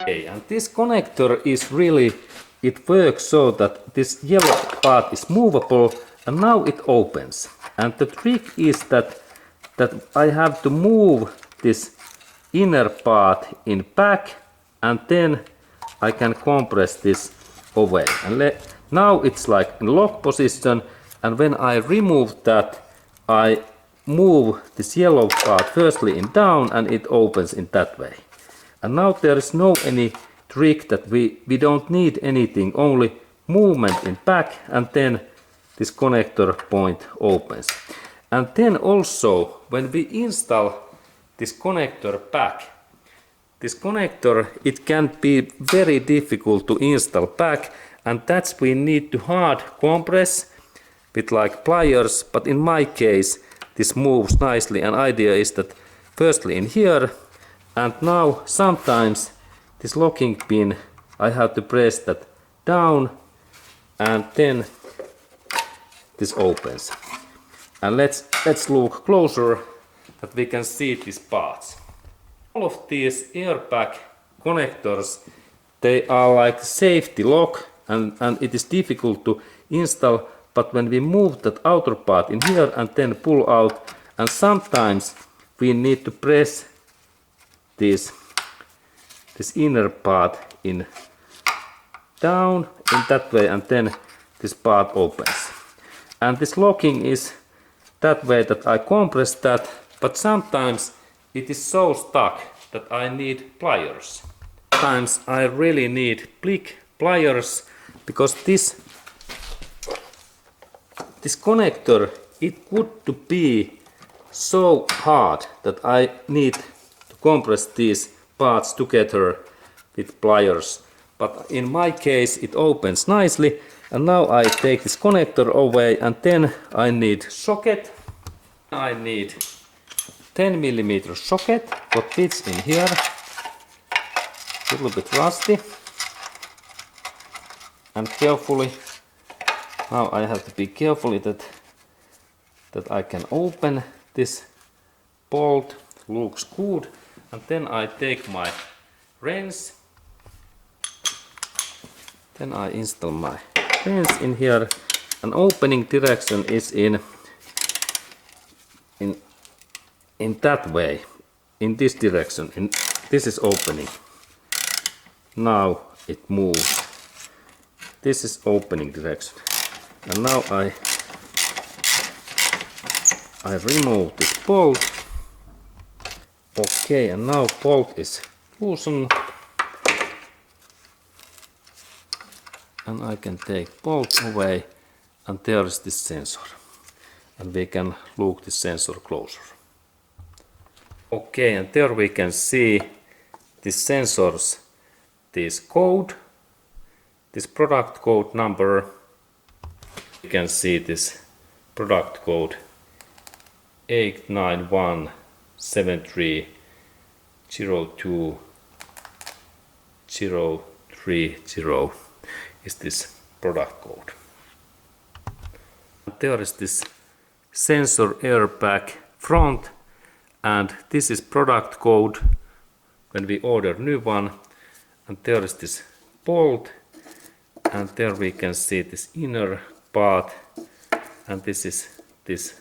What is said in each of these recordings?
Okay, and this connector is really, it works so that this yellow part is movable and now it opens. And the trick is that I have to move this inner part in back and then I can compress this away. And now it's like in lock position, and when I remove that, I move this yellow part firstly in down and it opens in that way. And now there is no any trick that we don't need anything, only movement in back and then this connector point opens. And then also when we install this connector back, this connector, it can be very difficult to install back, and that's we need to hard compress with like pliers, but in my case this moves nicely, and idea is that firstly in here, and now sometimes this locking pin I have to press that down and then this opens. And let's look closer that we can see these parts. All of these airbag connectors, they are like safety lock, and it is difficult to install, but when we move that outer part in here and then pull out, and sometimes we need to press this inner part in down in that way, and then this part opens. And this locking is that way that I compress that, but sometimes it is so stuck that I need pliers. Sometimes I really need pliers because this connector, it could to be so hard that I need to compress these parts together with pliers. But in my case it opens nicely, and now I take this connector away, and then I need socket. I need 10mm socket, what fits in here, a little bit rusty, and carefully, now I have to be careful that I can open this bolt, looks good, and then I take my wrench, then I install my wrench in here, and opening direction is in that way, in this direction, this is opening. Now it moves. This is opening direction. And now I remove this bolt. Okay, and now bolt is loosened. And I can take bolt away, and there is this sensor. And we can look this sensor closer. Okay, and there we can see this sensors, this code, this product code number. You can see this product code 89173023030 is this product code. And there is this sensor airbag front, and this is product code when we order new one, and there is this bolt, and there we can see this inner part, and this is this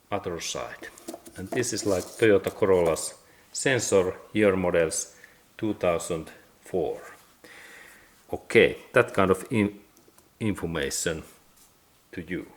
other side, and this is like Toyota Corolla's sensor, year models 2004. Okay, that kind of information to you.